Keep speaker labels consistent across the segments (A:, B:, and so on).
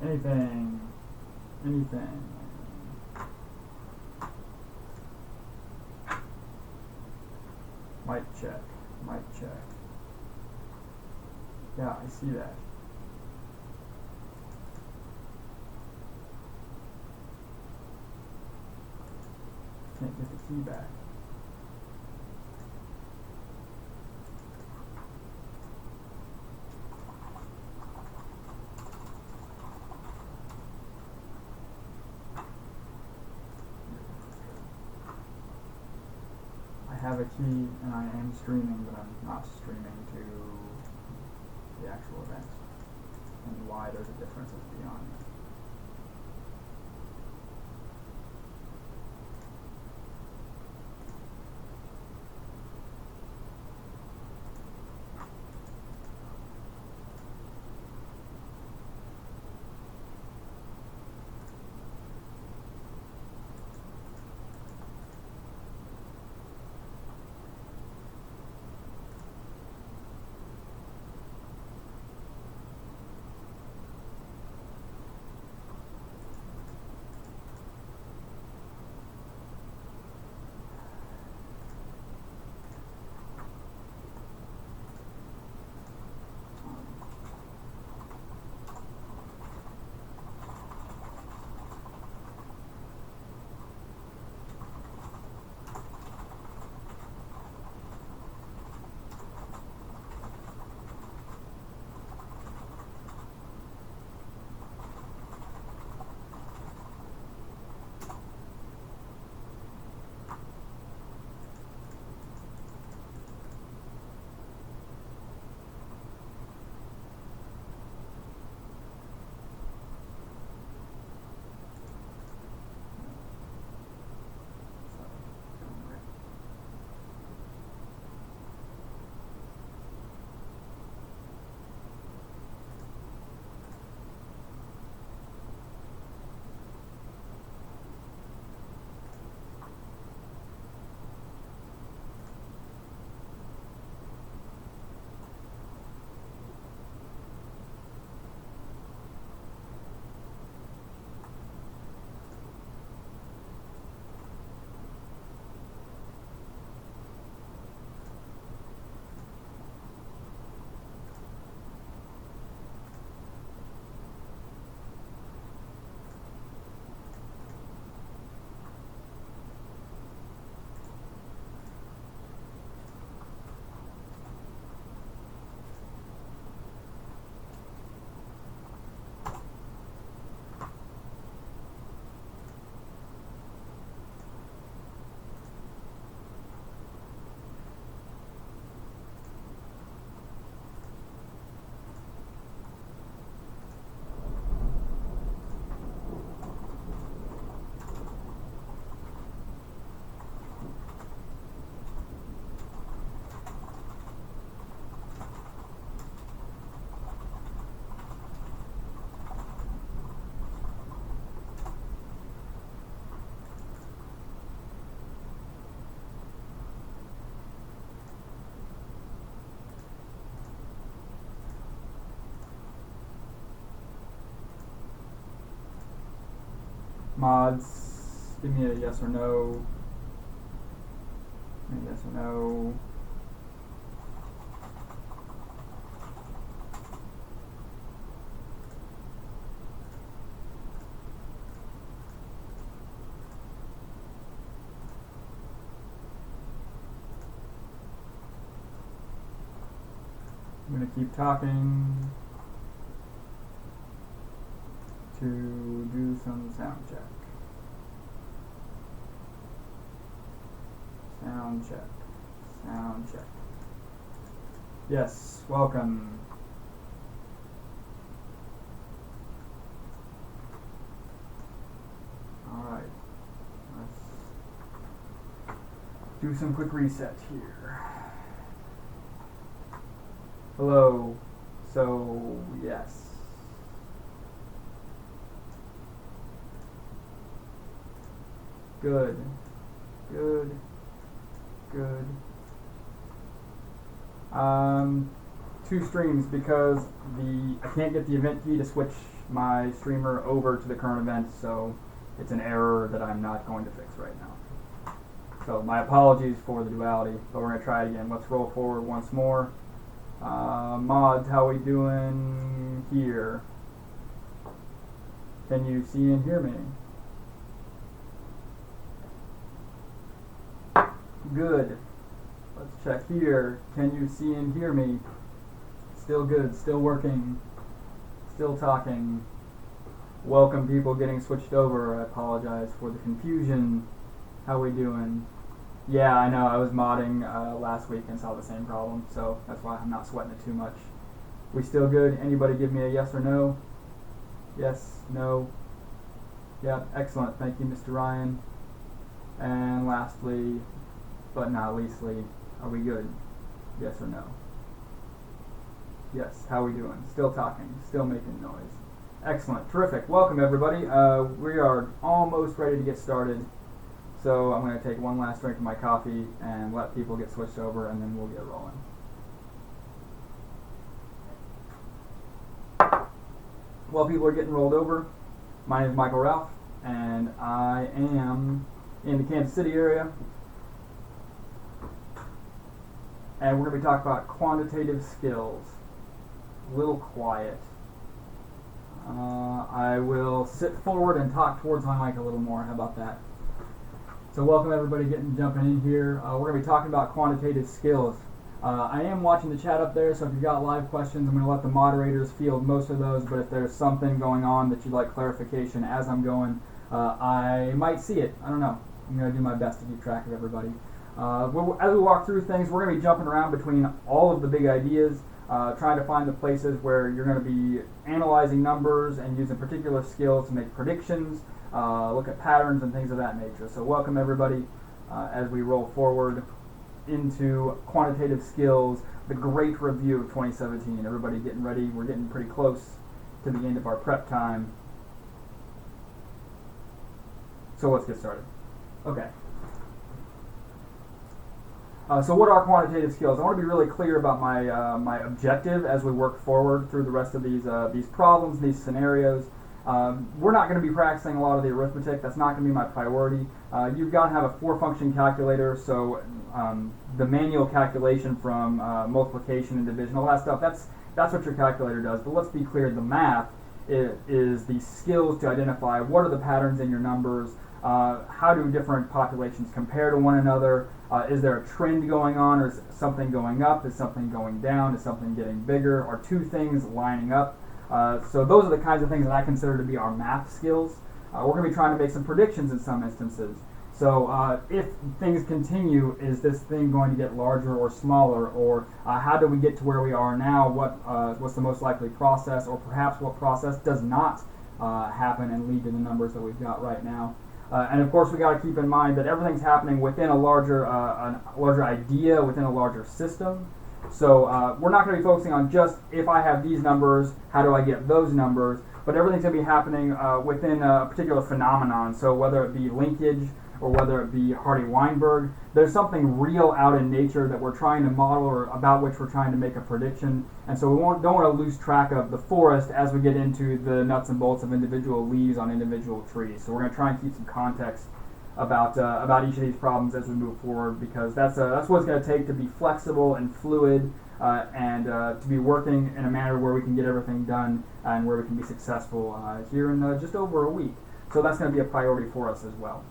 A: Anything. Anything. Mic check. Mic check. Yeah, I see that. Can't get the key back. I have a key and I am streaming, but I'm not streaming to the actual event. And why there's a difference is beyond me. Mods, give me a yes or no. A yes or no. I'm going to keep talking to do some sound check. Sound check. Sound check. Yes, welcome. Alright. Let's do some quick reset here. Hello. So, yes. Good. Good. Good. 2 streams because I can't get the event key to switch my streamer over to the current event, so it's an error that I'm not going to fix right now. So my apologies for the duality, but we're going to try it again. Let's roll forward once more. Mods, how we doing here? Can you see and hear me? Good. Let's check here. Can you see and hear me? Still good, still working, still talking. Welcome people getting switched over. I apologize for the confusion. How we doing? Yeah, I know, I was modding last week and saw the same problem, so that's why I'm not sweating it too much. We still good? Anybody give me a yes or no? Yes, no. Yep, excellent. Thank you, Mr. Ryan. And lastly, but not leastly, are we good? Yes or no? Yes, how we doing? Still talking, still making noise. Excellent, terrific. Welcome everybody. We are almost ready to get started. So I'm going to take one last drink of my coffee and let people get switched over, and then we'll get rolling. While people are getting rolled over, my name is Michael Ralph, and I am in the Kansas City area. And we're going to be talking about quantitative skills. A little quiet. I will sit forward and talk towards my mic a little more. How about that? So welcome everybody jumping in here. We're going to be talking about quantitative skills. I am watching the chat up there, so if you've got live questions, I'm going to let the moderators field most of those, but if there's something going on that you'd like clarification as I'm going, I might see it. I don't know. I'm going to do my best to keep track of everybody. As we walk through things, we're going to be jumping around between all of the big ideas, trying to find the places where you're going to be analyzing numbers and using particular skills to make predictions, look at patterns and things of that nature. So welcome everybody as we roll forward into quantitative skills, the great review of 2017. Everybody getting ready. We're getting pretty close to the end of our prep time. So let's get started. Okay. So what are quantitative skills? I want to be really clear about my objective as we work forward through the rest of these problems, these scenarios. We're not going to be practicing a lot of the arithmetic. That's not going to be my priority. You've got to have a 4-function calculator, so the manual calculation from multiplication and division, all that stuff, that's what your calculator does. But let's be clear, the math is the skills to identify what are the patterns in your numbers, how do different populations compare to one another, is there a trend going on, or is something going up, is something going down, is something getting bigger, are two things lining up? So those are the kinds of things that I consider to be our math skills. We're going to be trying to make some predictions in some instances. So if things continue, is this thing going to get larger or smaller, or how do we get to where we are now? What's the most likely process, or perhaps what process does not happen and lead to the numbers that we've got right now? And of course, we got to keep in mind that everything's happening within a larger idea, within a larger system. So we're not going to be focusing on just if I have these numbers, how do I get those numbers? But everything's going to be happening within a particular phenomenon. So whether it be linkage or whether it be Hardy-Weinberg, there's something real out in nature that we're trying to model or about which we're trying to make a prediction. And so we don't want to lose track of the forest as we get into the nuts and bolts of individual leaves on individual trees. So we're going to try and keep some context about each of these problems as we move forward, because that's what it's going to take to be flexible and fluid and to be working in a manner where we can get everything done and where we can be successful here in just over a week. So that's going to be a priority for us as well.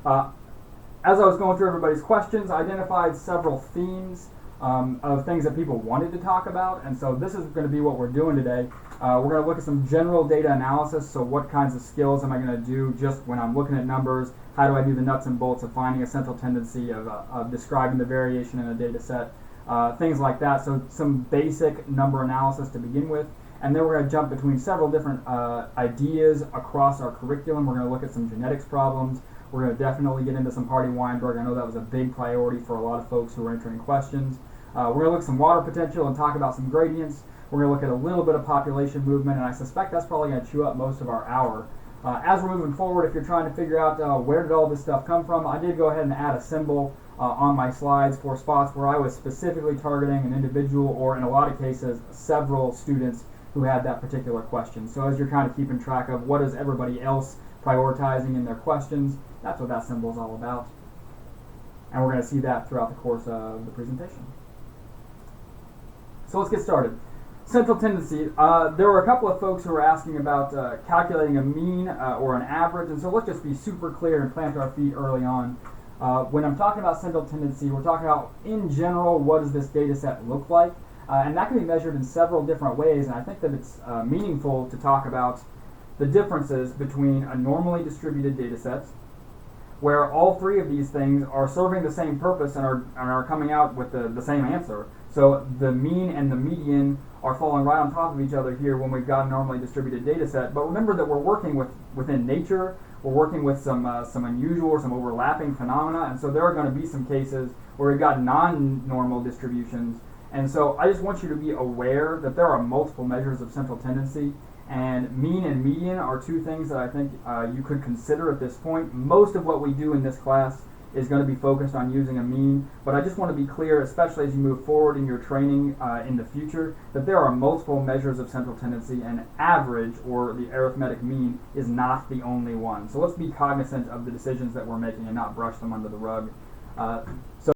A: As I was going through everybody's questions, I identified several themes of things that people wanted to talk about, and so this is going to be what we're doing today. We're going to look at some general data analysis, so what kinds of skills am I going to do just when I'm looking at numbers? How do I do the nuts and bolts of finding a central tendency, of describing the variation in a data set, things like that. So some basic number analysis to begin with, and then we're going to jump between several different ideas across our curriculum. We're going to look at some genetics problems. We're going to definitely get into some Hardy-Weinberg. I know that was a big priority for a lot of folks who are entering questions. We're going to look at some water potential and talk about some gradients. We're going to look at a little bit of population movement, and I suspect that's probably going to chew up most of our hour. As we're moving forward, if you're trying to figure out where did all this stuff come from, I did go ahead and add a symbol on my slides for spots where I was specifically targeting an individual, or in a lot of cases, several students who had that particular question. So as you're kind of keeping track of what is everybody else prioritizing in their questions, that's what that symbol is all about. And we're going to see that throughout the course of the presentation. So let's get started. Central tendency. There were a couple of folks who were asking about calculating a mean or an average, and so let's just be super clear and plant our feet early on. When I'm talking about central tendency, we're talking about, in general, what does this data set look like? And that can be measured in several different ways, and I think that it's meaningful to talk about the differences between a normally distributed data set, where all three of these things are serving the same purpose and are coming out with the same answer. So the mean and the median are falling right on top of each other here when we've got a normally distributed data set. But remember that we're working within nature. We're working with some unusual or some overlapping phenomena, and so there are going to be some cases where we've got non-normal distributions. And so I just want you to be aware that there are multiple measures of central tendency, and mean and median are two things that I think you could consider at this point. Most of what we do in this class is going to be focused on using a mean, but I just want to be clear, especially as you move forward in your training in the future, that there are multiple measures of central tendency, and average, or the arithmetic mean, is not the only one. So let's be cognizant of the decisions that we're making and not brush them under the rug. So